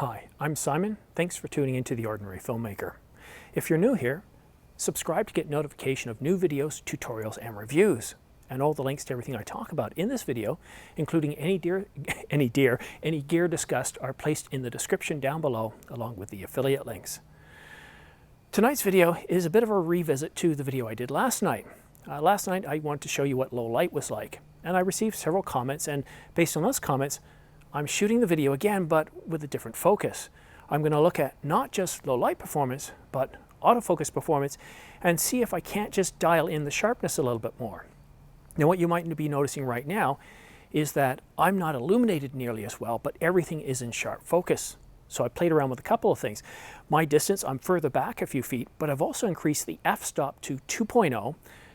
Hi, I'm Simon. Thanks for tuning into The Ordinary Filmmaker. If you're new here, subscribe to get notification of new videos, tutorials, and reviews. And all the links to everything I talk about in this video, including any gear discussed, are placed in the description down below, along with the affiliate links. Tonight's video is a bit of a revisit to the video I did last night. Last night I wanted to show you what low light was like, and I received several comments, and based on those comments, I'm shooting the video again, but with a different focus. I'm going to look at not just low light performance, but autofocus performance, and see if I can't just dial in the sharpness a little bit more. Now, what you might be noticing right now is that I'm not illuminated nearly as well, but everything is in sharp focus. So I played around with a couple of things. My distance, I'm further back a few feet, but I've also increased the f-stop to 2.0,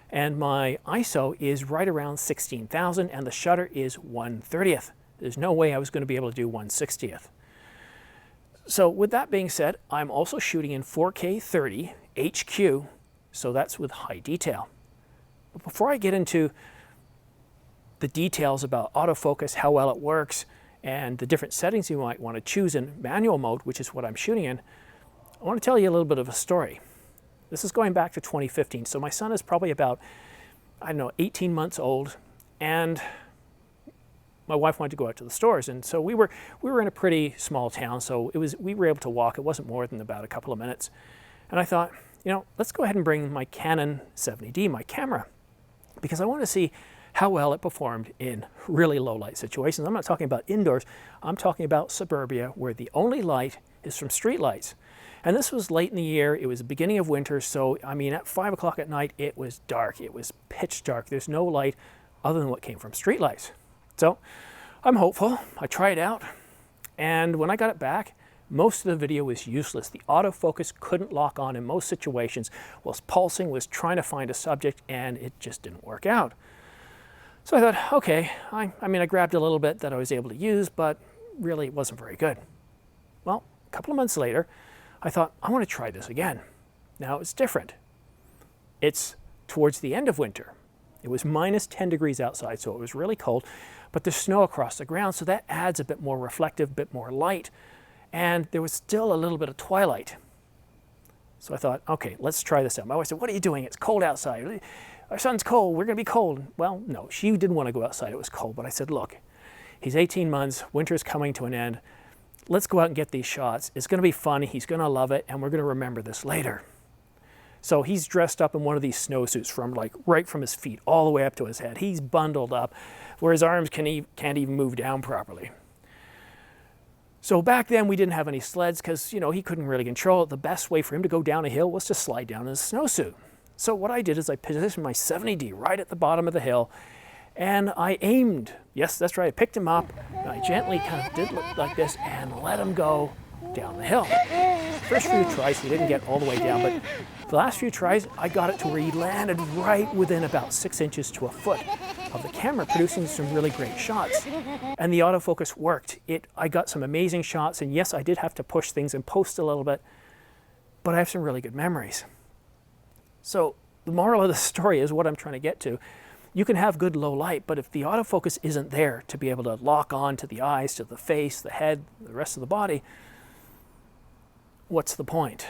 and my ISO is right around 16,000, and the shutter is 1/30th. There's no way I was going to be able to do 1/60th. So with that being said, I'm also shooting in 4K 30 HQ, so that's with high detail. But before I get into the details about autofocus, how well it works, and the different settings you might want to choose in manual mode, which is what I'm shooting in, I want to tell you a little bit of a story. This is going back to 2015, so my son is probably about, 18 months old, and my wife wanted to go out to the stores, and so we were in a pretty small town, so we were able to walk. It wasn't more than about a couple of minutes, and I thought, let's go ahead and bring my Canon 70D, my camera, because I want to see how well it performed in really low light situations. I'm not talking about indoors. I'm talking about suburbia, where the only light is from street lights. And this was late in the year. It was the beginning of winter, so at 5 o'clock at night, it was dark. It was pitch dark. There's no light other than what came from street lights. So I'm hopeful. I tried it out, and when I got it back, most of the video was useless. The autofocus couldn't lock on in most situations, was pulsing, was trying to find a subject, and it just didn't work out. So I thought, okay, I grabbed a little bit that I was able to use, but really it wasn't very good. Well, a couple of months later, I thought, I want to try this again. Now it's different. It's towards the end of winter. It was minus 10 degrees outside, so it was really cold, but there's snow across the ground, so that adds a bit more reflective, a bit more light, and there was still a little bit of twilight. So I thought, okay, let's try this out. My wife said, what are you doing? It's cold outside. Our son's cold. We're going to be cold. Well, no, she didn't want to go outside. It was cold, but I said, look, he's 18 months. Winter's coming to an end. Let's go out and get these shots. It's going to be fun. He's going to love it, and we're going to remember this later. So he's dressed up in one of these snowsuits from right from his feet all the way up to his head. He's bundled up where his arms can't even move down properly. So back then we didn't have any sleds because, he couldn't really control it. The best way for him to go down a hill was to slide down in his snowsuit. So what I did is I positioned my 70D right at the bottom of the hill, and I aimed. Yes, that's right. I picked him up, and I gently kind of did like this and let him go down the hill. First few tries, he didn't get all the way down, but the last few tries, I got it to where he landed right within about 6 inches to a foot of the camera, producing some really great shots. And the autofocus worked. I got some amazing shots, and yes, I did have to push things and post a little bit, but I have some really good memories. So the moral of the story is what I'm trying to get to. You can have good low light, but if the autofocus isn't there to be able to lock on to the eyes, to the face, the head, the rest of the body, what's the point?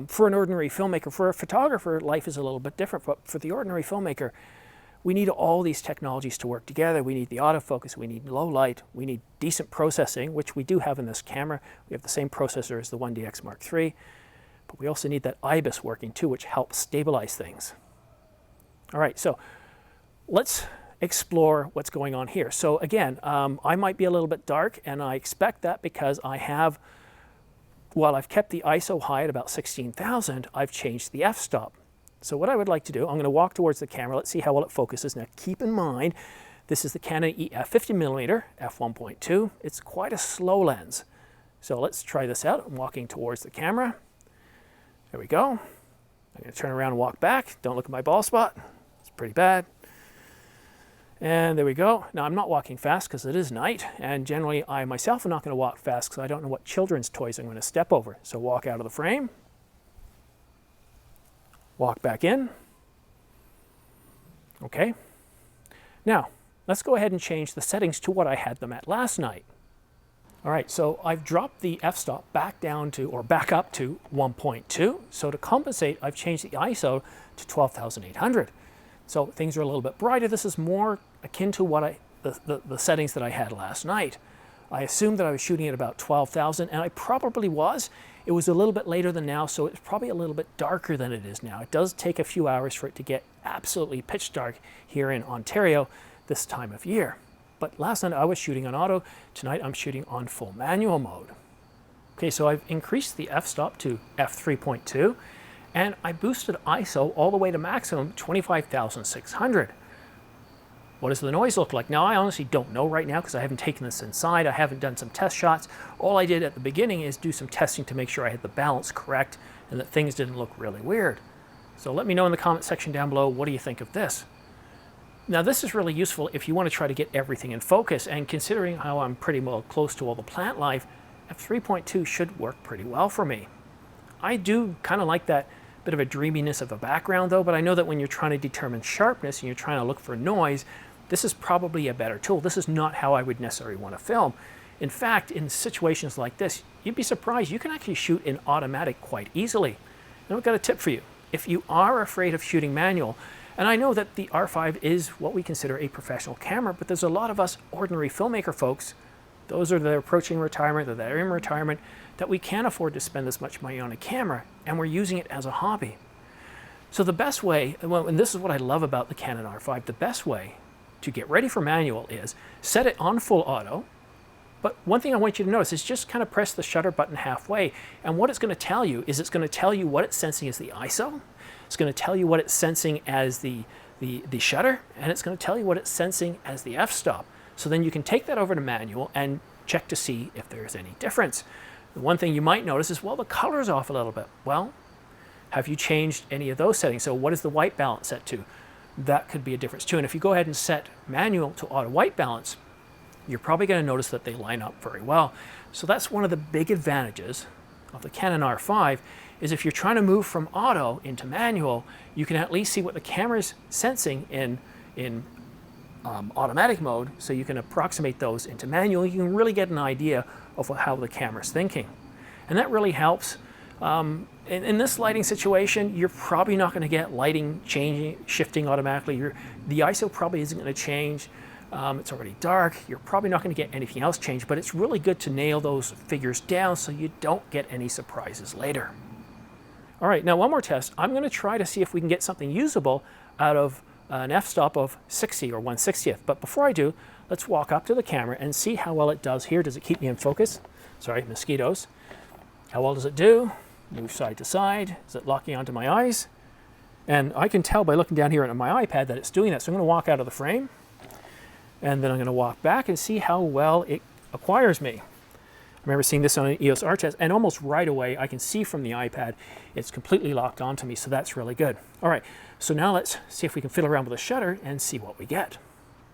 For an ordinary filmmaker, for a photographer, life is a little bit different, but for the ordinary filmmaker, we need all these technologies to work together. We need the autofocus, we need low light, we need decent processing, which we do have in this camera. We have the same processor as the 1DX Mark III, but we also need that IBIS working too, which helps stabilize things. All right, so let's explore what's going on here. So again, I might be a little bit dark, and I expect that because while I've kept the ISO high at about 16,000, I've changed the f-stop. So what I would like to do, I'm going to walk towards the camera. Let's see how well it focuses. Now keep in mind, this is the Canon 50mm f1.2. It's quite a slow lens. So let's try this out. I'm walking towards the camera. There we go. I'm going to turn around and walk back. Don't look at my bald spot. It's pretty bad. And there we go. Now I'm not walking fast because it is night, and generally I myself am not going to walk fast because I don't know what children's toys I'm going to step over. So walk out of the frame, walk back in. Okay. Now let's go ahead and change the settings to what I had them at last night. All right, so I've dropped the f-stop back down to, or back up to 1.2. So to compensate, I've changed the ISO to 12,800. So things are a little bit brighter. This is more akin to what the settings that I had last night. I assumed that I was shooting at about 12,000, and I probably was. It was a little bit later than now, so it's probably a little bit darker than it is now. It does take a few hours for it to get absolutely pitch dark here in Ontario this time of year. But last night I was shooting on auto. Tonight I'm shooting on full manual mode. Okay, so I've increased the f-stop to f3.2, and I boosted ISO all the way to maximum 25,600. What does the noise look like? Now, I honestly don't know right now because I haven't taken this inside. I haven't done some test shots. All I did at the beginning is do some testing to make sure I had the balance correct and that things didn't look really weird. So let me know in the comment section down below, what do you think of this? Now, this is really useful if you want to try to get everything in focus, and considering how I'm pretty well close to all the plant life, f3.2 should work pretty well for me. I do kind of like that bit of a dreaminess of a background though, but I know that when you're trying to determine sharpness and you're trying to look for noise, this is probably a better tool. This is not how I would necessarily want to film. In fact, in situations like this, you'd be surprised. You can actually shoot in automatic quite easily. And I've got a tip for you. If you are afraid of shooting manual, and I know that the R5 is what we consider a professional camera, but there's a lot of us ordinary filmmaker folks, those that are approaching retirement, that are in retirement, that we can't afford to spend this much money on a camera, and we're using it as a hobby. So the best way, and this is what I love about the Canon R5, the best way to get ready for manual is set it on full auto. But one thing I want you to notice is just kind of press the shutter button halfway, and what it's going to tell you is it's going to tell you what it's sensing as the ISO, it's going to tell you what it's sensing as the shutter, and it's going to tell you what it's sensing as the f-stop. So then you can take that over to manual and check to see if there's any difference. The one thing you might notice is, well, the color's off a little bit. Well, have you changed any of those settings? So what is the white balance set to? That could be a difference too. And if you go ahead and set manual to auto white balance, you're probably going to notice that they line up very well. So that's one of the big advantages of the Canon R5, is if you're trying to move from auto into manual, you can at least see what the camera's sensing in automatic mode, so you can approximate those into manual. You can really get an idea of how the camera's thinking. And that really helps. In this lighting situation, you're probably not going to get lighting shifting automatically. The ISO probably isn't going to change. It's already dark. You're probably not going to get anything else changed, but it's really good to nail those figures down so you don't get any surprises later. All right, now one more test. I'm going to try to see if we can get something usable out of an f-stop of 60 or 1/60th. But before I do, let's walk up to the camera and see how well it does here. Does it keep me in focus? Sorry, mosquitoes. How well does it do? Move side to side. Is it locking onto my eyes? And I can tell by looking down here at my iPad that it's doing that. So I'm going to walk out of the frame, and then I'm going to walk back and see how well it acquires me. I remember seeing this on an EOS R test, and almost right away I can see from the iPad it's completely locked onto me, so that's really good. All right, so now let's see if we can fiddle around with the shutter and see what we get.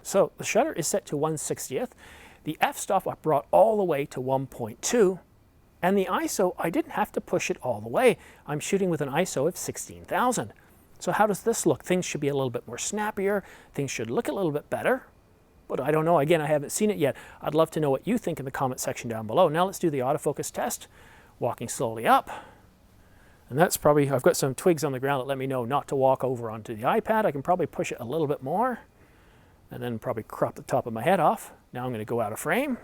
So the shutter is set to 1/60th. The f-stop I brought all the way to 1.2, and the ISO, I didn't have to push it all the way. I'm shooting with an ISO of 16,000. So how does this look? Things should be a little bit more snappier. Things should look a little bit better. But I don't know. Again, I haven't seen it yet. I'd love to know what you think in the comment section down below. Now let's do the autofocus test. Walking slowly up. And that's probably, I've got some twigs on the ground that let me know not to walk over onto the iPad. I can probably push it a little bit more and then probably crop the top of my head off. Now I'm going to go out of frame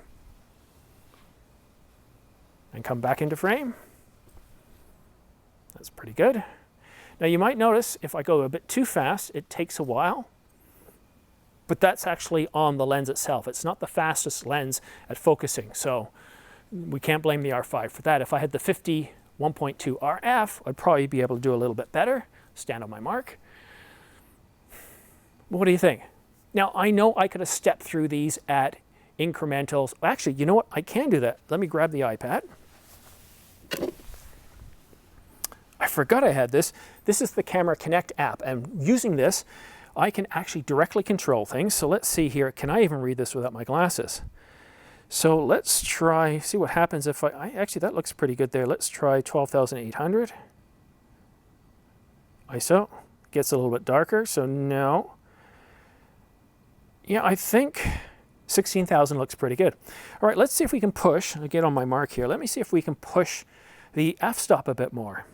and come back into frame. That's pretty good. Now you might notice if I go a bit too fast, it takes a while. But that's actually on the lens itself. It's not the fastest lens at focusing, so we can't blame the R5 for that. If I had the 50 1.2 RF, I'd probably be able to do a little bit better. Stand on my mark. What do you think? Now, I know I could have stepped through these at incrementals. Actually, you know what? I can do that. Let me grab the iPad. I forgot I had this. This is the Camera Connect app, and using this, I can actually directly control things. So let's see here. Can I even read this without my glasses? So let's try, see what happens if actually that looks pretty good there. Let's try 12,800. ISO gets a little bit darker, so no. Yeah, I think 16,000 looks pretty good. All right, let's see if we can push. I'll get on my mark here. Let me see if we can push the f-stop a bit more.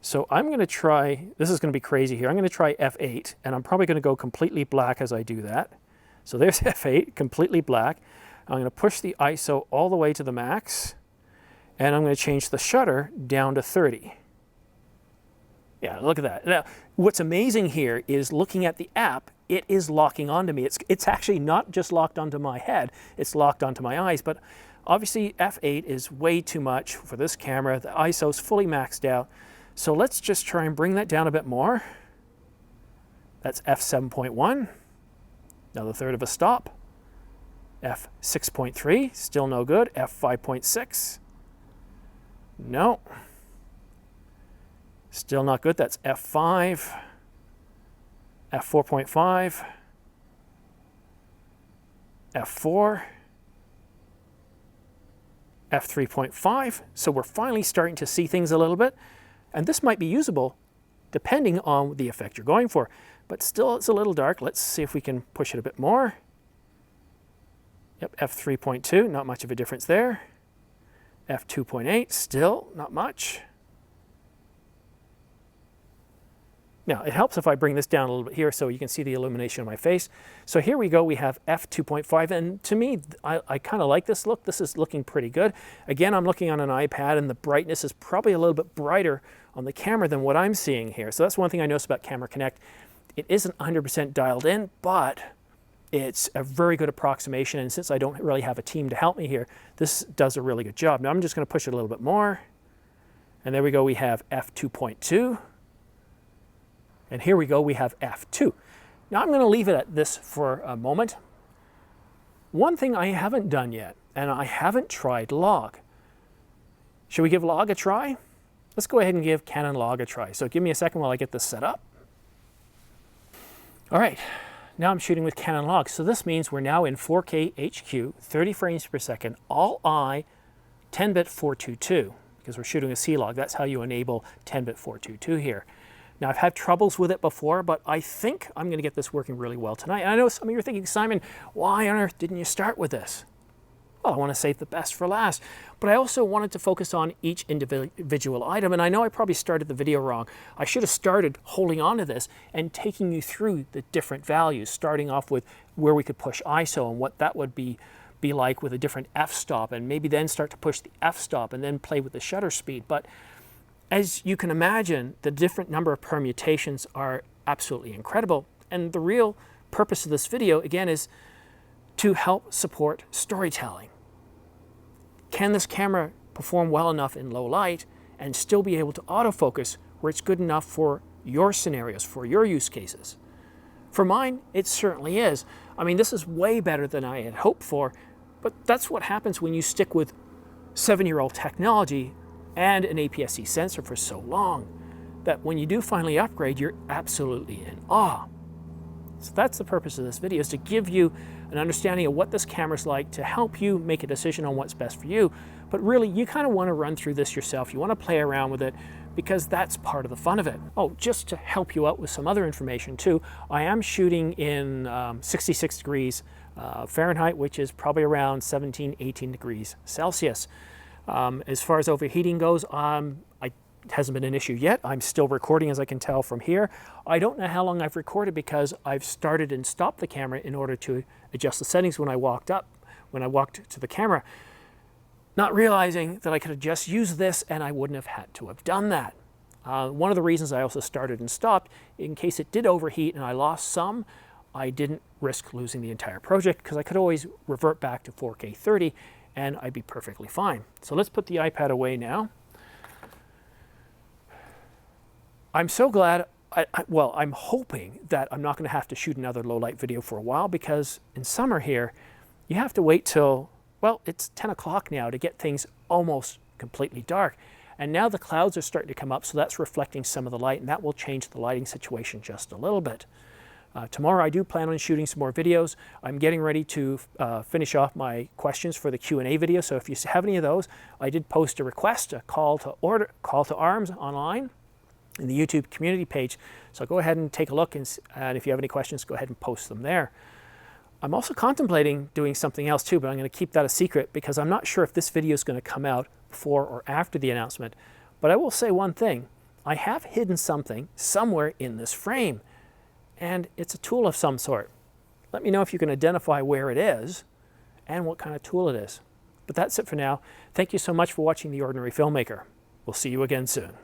So I'm going to try, this is going to be crazy here. I'm going to try f8, and I'm probably going to go completely black as I do that. So there's f8, completely black. I'm going to push the ISO all the way to the max, and I'm going to change the shutter down to 30. Yeah, look at that. Now, what's amazing here is looking at the app, it is locking onto me. It's actually not just locked onto my head, it's locked onto my eyes, but obviously f8 is way too much for this camera. The ISO is fully maxed out. So let's just try and bring that down a bit more. That's f7.1, another third of a stop. f6.3, still no good. f5.6, no. Still not good, that's f5, f4.5, f4, f3.5. So we're finally starting to see things a little bit. And this might be usable depending on the effect you're going for. But still, it's a little dark. Let's see if we can push it a bit more. Yep, f3.2, not much of a difference there. f2.8, still not much. Now, it helps if I bring this down a little bit here so you can see the illumination of my face. So here we go, we have f2.5, and to me, I kind of like this look. This is looking pretty good. Again, I'm looking on an iPad, and the brightness is probably a little bit brighter on the camera than what I'm seeing here. So that's one thing I noticed about Camera Connect. It isn't 100% dialed in, but it's a very good approximation, and since I don't really have a team to help me here, this does a really good job. Now I'm just going to push it a little bit more, and there we go, we have f2.2. And here we go, we have f2. Now I'm going to leave it at this for a moment. One thing I haven't done yet, and I haven't tried log. Should we give log a try? Let's go ahead and give Canon log a try. So give me a second while I get this set up. All right, now I'm shooting with Canon log. So this means we're now in 4K HQ, 30 frames per second, all I, 10-bit 422, because we're shooting a C-Log. That's how you enable 10-bit 422 here. Now, I've had troubles with it before, but I think I'm going to get this working really well tonight. And I know some of you are thinking, Simon, why on earth didn't you start with this? Well, I want to save the best for last. But I also wanted to focus on each individual item, and I know I probably started the video wrong. I should have started holding on to this and taking you through the different values, starting off with where we could push ISO and what that would be like with a different f-stop, and maybe then start to push the f-stop and then play with the shutter speed. But as you can imagine, the different number of permutations are absolutely incredible. And the real purpose of this video, again, is to help support storytelling. Can this camera perform well enough in low light and still be able to autofocus where it's good enough for your scenarios, for your use cases? For mine, it certainly is. I mean, this is way better than I had hoped for, but that's what happens when you stick with 7-year-old technology and an APS-C sensor for so long, that when you do finally upgrade, you're absolutely in awe. So that's the purpose of this video, is to give you an understanding of what this camera's like, to help you make a decision on what's best for you. But really, you kind of want to run through this yourself. You want to play around with it, because that's part of the fun of it. Oh, just to help you out with some other information too, I am shooting in 66 degrees Fahrenheit, which is probably around 17, 18 degrees Celsius. As far as overheating goes, it hasn't been an issue yet. I'm still recording, as I can tell from here. I don't know how long I've recorded because I've started and stopped the camera in order to adjust the settings when I walked to the camera, not realizing that I could have just used this and I wouldn't have had to have done that. One of the reasons I also started and stopped, in case it did overheat and I lost some, I didn't risk losing the entire project, because I could always revert back to 4K 30 and I'd be perfectly fine. So let's put the iPad away now. I'm so glad, well, I'm hoping that I'm not going to have to shoot another low light video for a while, because in summer here, you have to wait till, well, it's 10 o'clock now to get things almost completely dark. And now the clouds are starting to come up, so that's reflecting some of the light, and that will change the lighting situation just a little bit. Tomorrow I do plan on shooting some more videos. I'm getting ready to finish off my questions for the Q&A video, so if you have any of those, I did post a request, a call to arms online in the YouTube community page. So go ahead and take a look, and if you have any questions, go ahead and post them there. I'm also contemplating doing something else too, but I'm going to keep that a secret because I'm not sure if this video is going to come out before or after the announcement. But I will say one thing. I have hidden something somewhere in this frame, and it's a tool of some sort. Let me know if you can identify where it is and what kind of tool it is. But that's it for now. Thank you so much for watching The Ordinary Filmmaker. We'll see you again soon.